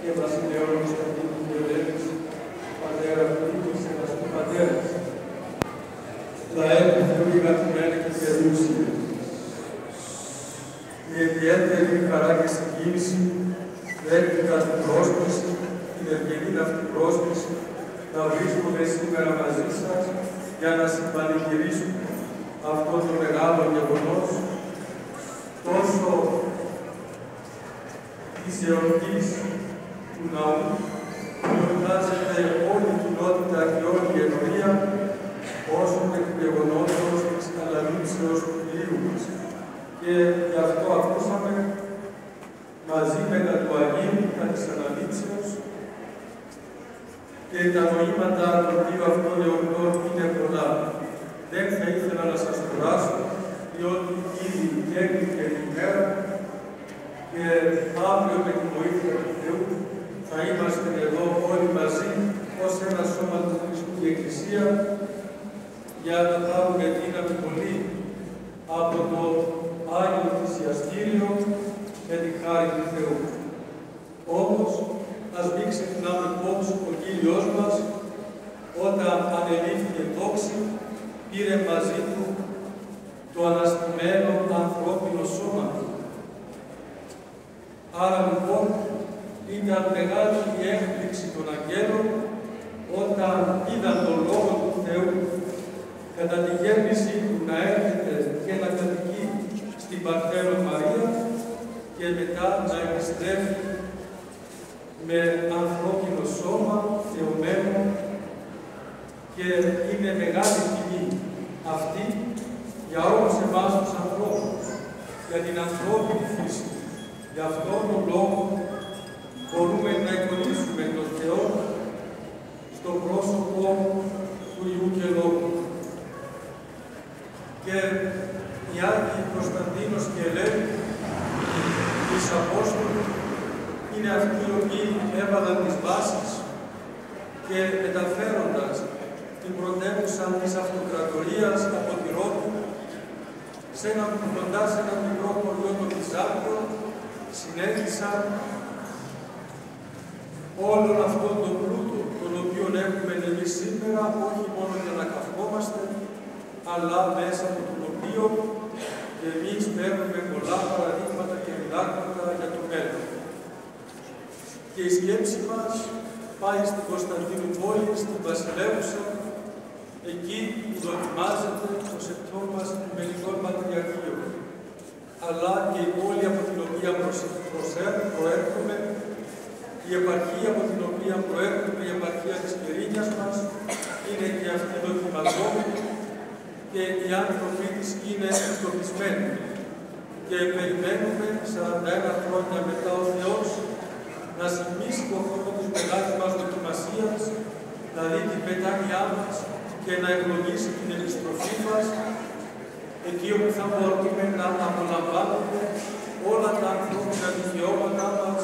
και βασιλεών Κωνσταντίνου και Ελένης, πατέρα Φίλους και Βασιλού Πατέρας, λαέ του Θεού ηγαθημένοι και περιούσιοι. Με ιδιαίτερη χαρά και συγκίνηση δέχτηκα την πρόσκληση, την ευγενή αυτή πρόσκληση, να βρίσκομαι σήμερα μαζί σας για να συμπανηγυρίσουμε αυτό το μεγάλο γεγονός, τόσο της εορτής του ναού, που γιορτάζεται όλη η κοινότητα και όλη η ενορία, όσο και του γεγονότος της αναλήψεως του Κυρίου μας. Και γι' αυτό ακούσαμε μαζί με τα του Αγίου, τα της αναλήψεως, και τα νοήματα των δύο αυτών εορτών είναι πολλά. Δεν θα ήθελα να σας κουράσω, διότι ήδη έκλεινε η ημέρα και αύριο με τη βοήθεια του Θεού θα είμαστε εδώ όλοι μαζί ως ένα σώμα του Χριστού και Εκκλησία για να πάρουμε δύναμη πολύ από το Άγιο Θυσιαστήριο με τη χάρη του Θεού. Όμως, ας μην ξεχνάμε πως ο Κύριος μας, όταν ανελήφθηκε δόξη, πήρε μαζί του το αναστημένο ανθρώπινο σώμα. Άρα λοιπόν ήταν μεγάλη η έκπληξη των αγγέλων όταν είδαν τον Λόγο του Θεού κατά τη γέννησή του να έρχεται και να κατοικεί στην Παρθένο Μαρία και μετά να επιστρέφει με ανθρώπινο σώμα θεωμένο, και είναι μεγάλη τιμή αυτή για όλους εμάς τους ανθρώπους, για την ανθρώπινη φύση. Γι' αυτόν τον λόγο μπορούμε να εικονίσουμε τον Θεό στο πρόσωπο του Υιού και Λόγου. Και οι Άγιοι Κωνσταντίνος και Ελένη, οι Απόστολοι, είναι αυτοί οι οποίοι έβαλαν τις βάσεις και μεταφέροντας την πρωτεύουσα της Αυτοκρατορίας από τη Ρώμη κοντά σε ένα μικρό χωριό το Βυζάντιο, συνέχισαν όλον αυτόν τον πλούτο, τον οποίο έχουμε εμείς σήμερα, όχι μόνο για να καυχόμαστε, αλλά μέσα από τον οποίο και εμείς παίρνουμε πολλά παραδείγματα και διδάγματα για το μέλλον. Και η σκέψη μας πάει στην Κωνσταντινούπολη, στην Βασιλεύουσα, εκεί που δοκιμάζεται το σεπτό μας Οικουμενικών Πατριαρχείο, αλλά και η πόλη από την οποία προέρχομαι, η επαρχία από την οποία προέρχομαι, η επαρχία της Κερίνιας μας, είναι και αυτή δοκιμαζόμενη και οι άνθρωποι της είναι εκτοπισμένοι. Και περιμένουμε 41 χρόνια μετά ο Θεός να σημίσει το χρόνο της μεγάλης μας δοκιμασίας, να δει την μετάνοιά μας και να ευλογήσει την επιστροφή μας, εκεί όπου θα μπορούμε να απολαμβάνουμε όλα τα ανθρώπινα δικαιώματά μας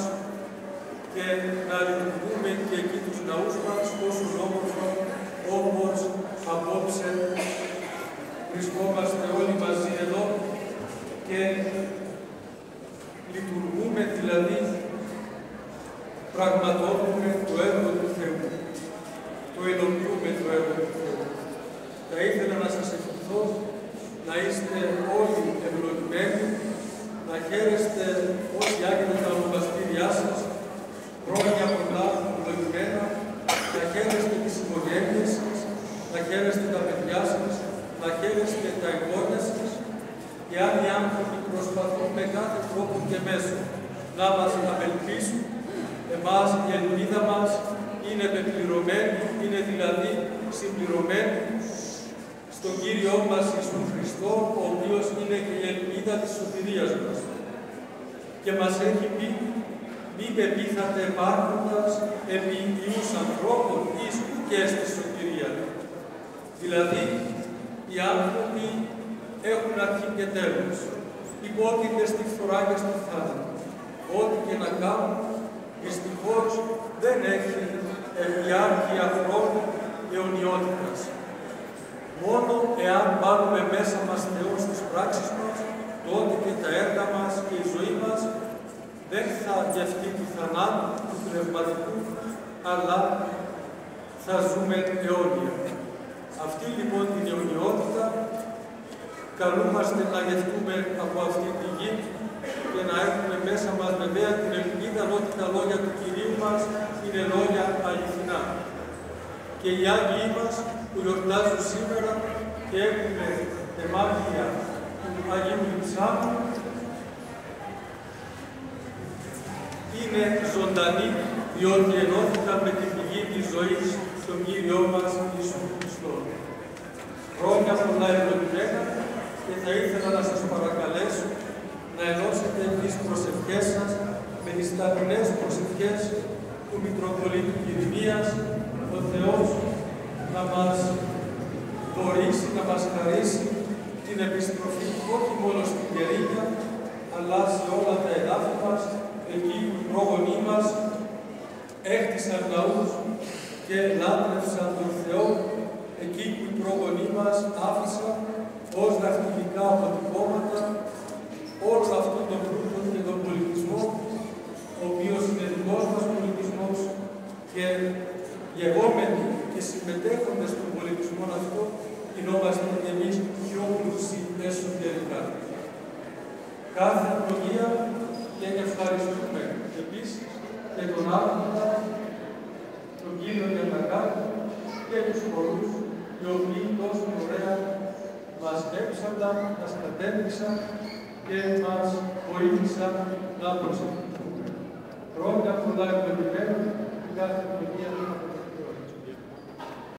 και να λειτουργούμε και εκεί τους ναούς μας τόσο όμορφα όπως απόψε βρισκόμαστε όλοι μαζί εδώ και λειτουργούμε, δηλαδή πραγματοποιούμε το έργο του Θεού. Το υλοποιούμε το έργο του Θεού. Θα ήθελα να σας ευχηθώ να είστε όλοι ευλογημένοι, να χαίρεστε όσοι άγγελοι τα ονομαστήριά σας, χρόνια πολλά ευλογημένα, να χαίρεστε τις οικογένειες σας, να χαίρεστε τα παιδιά σας, να χαίρεστε τα εγγόνια σας, και άλλοι άνθρωποι προσπαθούν με κάθε τρόπο και μέσο να μας απελπίσουν, εμάς η ελπίδα μας είναι πεπληρωμένη, είναι δηλαδή συμπληρωμένη στον Κύριό μας Ιησού Χριστό, ο οποίος είναι και η ελπίδα της σωτηρίας μας. Και μας έχει πει, μη πεπίθατε υπάρχοντας επί ιούς ανθρώπων εις και στη σωτηρία. Δηλαδή, οι άνθρωποι έχουν αρχή και τέλος. Υπόκειται στη φθορά και στο θάνατο. Ό,τι και να κάνουν, δυστυχώς δεν έχει διάρκεια χρόνου αιωνιότητας. Μόνο εάν πάρουμε μέσα μας Θεό στις πράξεις μας, τότε και τα έργα μας και η ζωή μας δεν θα γευτεί του θανάτου, του πνευματικού, αλλά θα ζούμε αιώνια. Αυτή λοιπόν την αιωνιότητα καλούμαστε να γευτούμε από αυτή τη γη και να έχουμε μέσα μας βέβαια την ελπίδα ότι τα λόγια του Κυρίου μας είναι λόγια αληθινά. Και οι Άγιοι μας που γιορτάζουν σήμερα και έχουμε εμάρτια του Αγίου Λειψάνου είναι ζωντανοί, διότι ενώθηκαν με την πηγή της ζωής στον Κύριό μας Ιησού Χριστό. Χρόνια πολλά ευλογημένα και θα ήθελα να σας παρακαλέσω να ενώσετε τις προσευχές σας με τις ταπεινές προσευχές του Μητροπολίτου Κυρηνίας, ο Θεός να μας δωρήσει, να μας χαρίσει την επιστροφή όχι μόνο στην Κερίνια, αλλά σε όλα τα εδάφη μας, εκεί που οι πρόγονοί μας έκτισαν ναούς και λάτρευσαν τον Θεό, εκεί που οι πρόγονοί μας άφησαν ως δαχτυλικά αποτυπώματα όλο αυτόν τον πλούτο και τον πολιτισμό, ο οποίος είναι δικός μας πολιτισμός και γεγόμενοι και συμμετέχοντες στον πολιτισμό αυτό, γινόμαστε και εμείς πιο πλούσιοι εσωτερικά. Κάθε ευλογία και ευχαριστούμε επίσης και τον Άρχοντα, τον Κύριο Γιαννακάκη και τους χορούς, οι οποίοι τόσο ωραία μας έψανταν, μας κατέληξαν και μας βοήθησαν να προσευχηθούμε. Χρόνια πολλά ευλογημένα, κάθε ευλογία